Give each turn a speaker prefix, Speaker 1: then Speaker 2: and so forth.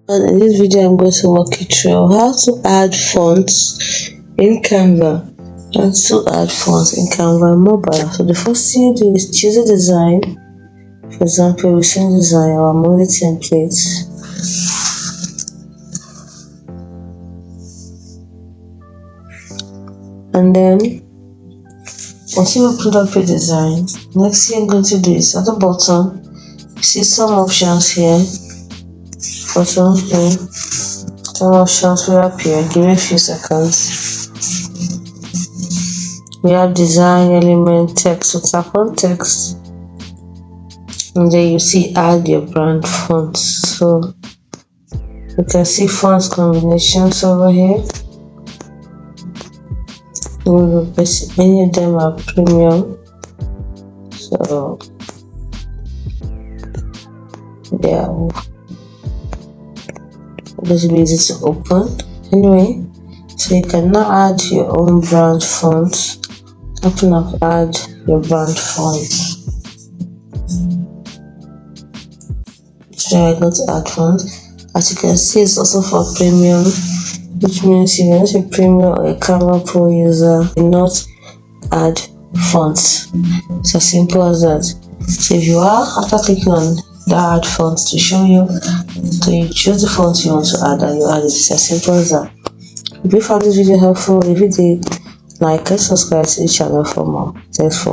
Speaker 1: And in this video I'm going to walk you through how to add fonts in Canva. And to add fonts in Canva mobile. So the first thing you do is choose a design. For example, we can design our movie templates. And then once you put up your design, next thing you're going to do is at the bottom, you see some options here. Bottom here, some options will appear. Give it a few seconds. We have design element text. So tap on text, and then you see add your brand fonts. So you can see fonts combinations over here. Many of them are premium, so yeah, this will be easy to open. Anyway, so you can now add your own brand font. Open up, add your brand font. So I go to add font. As you can see, it's also for premium, which means if you're not a premium or a Canva Pro user, do not add fonts. It's as simple as that. So if you are, after clicking on the add fonts to show you, so you choose the font you want to add and you add it. It's as simple as that. If you found this video helpful, if you did, like and subscribe to the channel for more. Thanks for